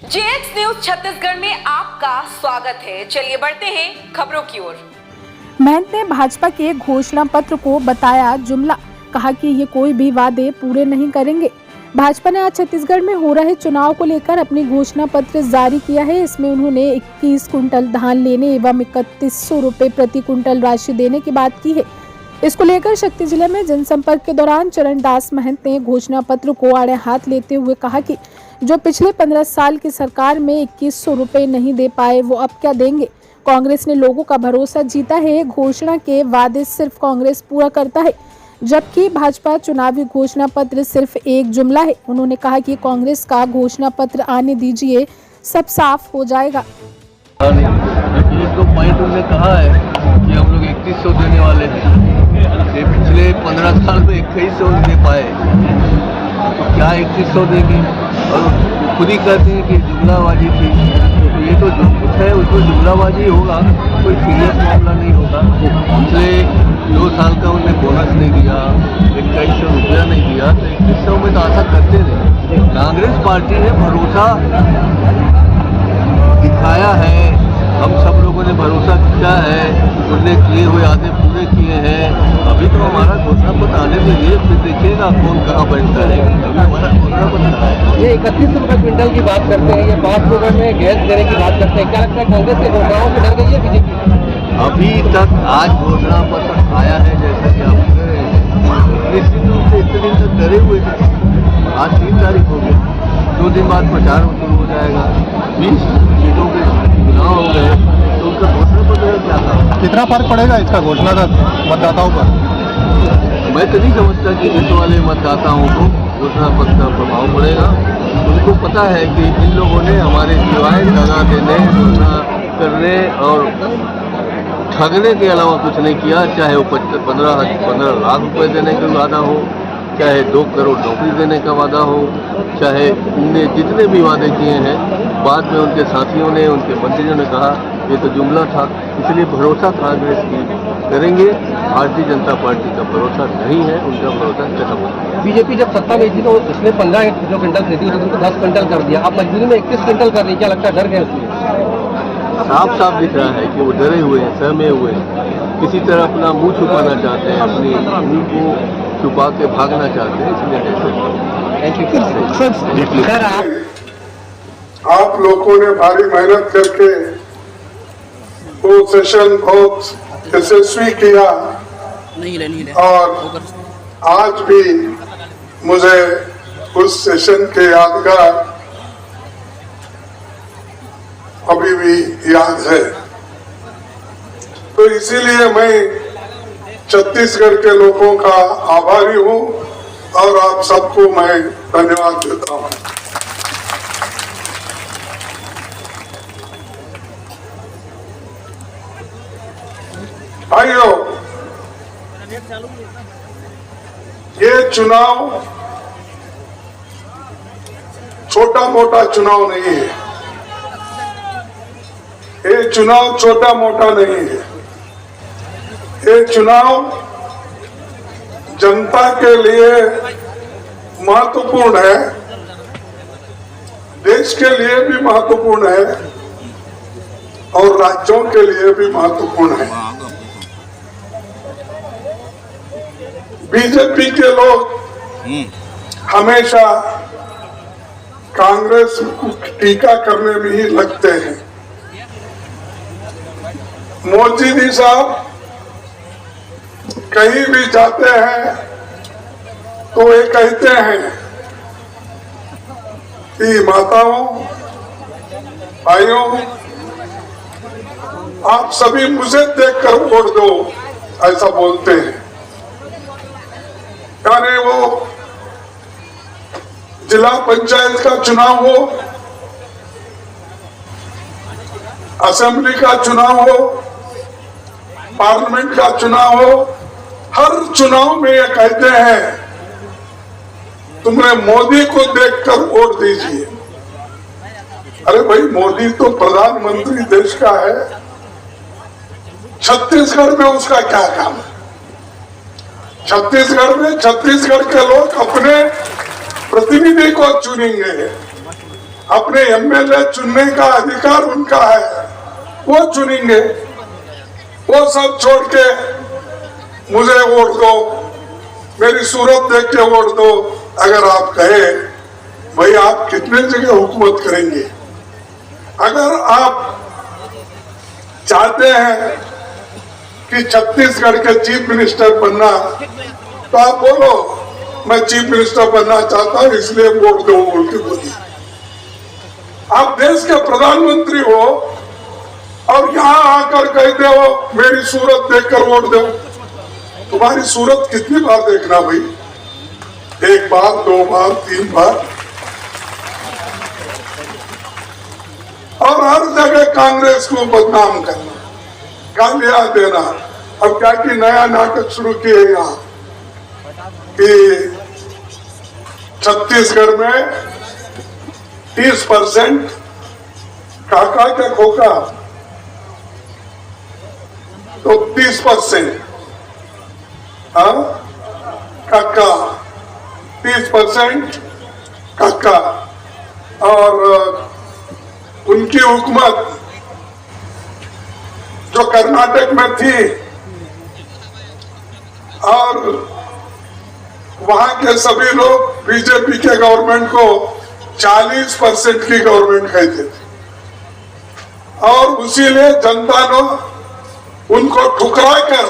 JX news Chhattisgarh में आपका स्वागत है। चलिए बढ़ते हैं खबरों की ओर। महंत ने भाजपा के घोषणा पत्र को बताया जुमला, कहा कि ये कोई भी वादे पूरे नहीं करेंगे। भाजपा ने आज छत्तीसगढ़ में हो रहे चुनाव को लेकर अपनी घोषणा पत्र जारी किया है। इसमें उन्होंने 21 कुंटल धान लेने एवं 3100 रुपए प्रति कुंटल राशि देने की बात की है। इसको लेकर शक्ति जिले में जनसंपर्क के दौरान चरणदास महंत ने घोषणा पत्र को आड़े हाथ लेते हुए कहा कि जो पिछले 15 साल की सरकार में 2100 रुपए नहीं दे पाए वो अब क्या देंगे। कांग्रेस ने लोगों का भरोसा जीता है। घोषणा के वादे सिर्फ कांग्रेस पूरा करता है, जबकि भाजपा चुनावी घोषणा पत्र सिर्फ एक जुमला है। उन्होंने कहा कि कांग्रेस का घोषणा पत्र आने दीजिए, सब साफ हो जाएगा। एक दो पॉइंट उन्होंने कहा है कि हम लोग 3100 देने वाले हैं। ये पिछले 15 साल में 2100 दे पाए, तो क्या 3100 देंगे। और खुद ही कहते हैं कि जुमलाबाजी थी, तो ये तो जो कुछ है उसमें जुमलाबाजी होगा, कोई सीरियस मामला नहीं होगा। पिछले 2 साल का उन्हें बोनस नहीं दिया, 2100 रुपया नहीं दिया, तो 2100 में तो आशा करते थे। कांग्रेस पार्टी ने भरोसा दिखाया है, हम सब लोगों ने भरोसा किया है, उन्हें किए हुए वादे पूरे किए हैं। अभी तो हमारा घोषणा पत्र आने दीजिए, फिर देखिएगा कौन कहाँ बैठता है। अभी हमारा घोषणा पत्र है। ये 31 रुपये क्विंटल की बात करते हैं, ये 5 रुपये में गैस देने की बात करते हैं। क्या लगता है कांग्रेस के घोषणाओं से डर गई है बीजेपी? अभी तक आज घोषणा पत्र आया है, जैसा कि आप कह रहे हैं, निश्चित रूप से इतने दिन तक डरे हुए थे। आज 3 तारीख हो गई, 2 दिन बाद प्रचार शुरू हो जाएगा। 20 सीटों के चुनाव हो गए, तो उनका घोषणा पत्र क्या था। कितना फर्क पड़ेगा इसका घोषणा का मतदाताओं पर? मैं तो नहीं समझता कि इस वाले मतदाताओं को घोषणा पत्र का प्रभाव पड़ेगा। उनको पता है कि इन लोगों ने हमारे सिवाय दगा देने, घोषणा करने और ठगने के अलावा कुछ नहीं किया। चाहे वो 15 लाख रुपए देने का वादा हो, चाहे 2 करोड़ नौकरी देने का वादा हो, चाहे इनने जितने भी वादे किए हैं, बाद में उनके साथियों ने, उनके मंत्रियों ने कहा ये तो जुमला था। इसलिए भरोसा कांग्रेस की करेंगे, भारतीय जनता पार्टी का भरोसा नहीं है, उनका भरोसा खत्म हो गया। बीजेपी जब सत्ता में थी तो उसने 15 जो क्विंटल खरीदी थी उनको 10 क्विंटल कर दिया। अब मजबूरी में 21 क्विंटल कर दी, क्या लगता है डर गए उसमें? साफ साफ दिख रहा है कि वो डरे हुए हैं, सहमे हुए हैं, किसी तरह अपना मुंह छुपाना चाहते हैं, अपनी मुंह को छुपा के भागना चाहते हैं, इसलिए थैंक यू सर। आप लोगों ने भारी मेहनत करके वो सेशन बहुत यशस्वी किया और आज भी मुझे उस सेशन के यादगार अभी भी याद है। तो इसीलिए मैं छत्तीसगढ़ के लोगों का आभारी हूं और आप सबको मैं धन्यवाद देता हूं। भाइयों, ये चुनाव छोटा मोटा चुनाव नहीं है। ये चुनाव छोटा मोटा नहीं है। ये चुनाव जनता के लिए महत्वपूर्ण है, देश के लिए भी महत्वपूर्ण है और राज्यों के लिए भी महत्वपूर्ण है। बीजेपी के लोग हमेशा कांग्रेस को टीका करने में ही लगते हैं। मोदी जी साहब कहीं भी जाते हैं तो ये कहते हैं कि माताओं, भाइयों, आप सभी मुझे देखकर वोट दो, ऐसा बोलते हैं। यानी वो जिला पंचायत का चुनाव हो, असेंबली का चुनाव हो, पार्लियामेंट का चुनाव हो, हर चुनाव में ये कहते हैं तुमने मोदी को देखकर वोट दीजिए। अरे भाई, मोदी तो प्रधानमंत्री देश का है, छत्तीसगढ़ में उसका क्या काम है? छत्तीसगढ़ में छत्तीसगढ़ के लोग अपने प्रतिनिधि को चुनेंगे, अपने एमएलए चुनने का अधिकार उनका है, वो चुनेंगे। वो सब छोड़ के मुझे वोट दो, मेरी सूरत देख के वोट दो, अगर आप कहे भाई आप कितने जगह हुकूमत करेंगे। अगर आप चाहते हैं कि छत्तीसगढ़ के चीफ मिनिस्टर बनना, तो आप बोलो मैं चीफ मिनिस्टर बनना चाहता हूं इसलिए वोट दो बोल के बोलिए। आप देश के प्रधानमंत्री हो और यहां आकर कहते हो मेरी सूरत देखकर वोट दो। तुम्हारी सूरत कितनी बार देखना भाई? एक बार, दो बार, तीन बार, और हर जगह कांग्रेस को बदनाम करना, गालियां देना। अब क्या कि नया नाटक शुरू किए यहाँ कि छत्तीसगढ़ में 30% काका का खोका, तो 30% काका, 30% काका, और उनकी हुकूमत जो कर्नाटक में थी और वहां के सभी लोग बीजेपी के गवर्नमेंट को 40% की गवर्नमेंट कहते थे, और उसीलिए जनता ने उनको ठुकरा कर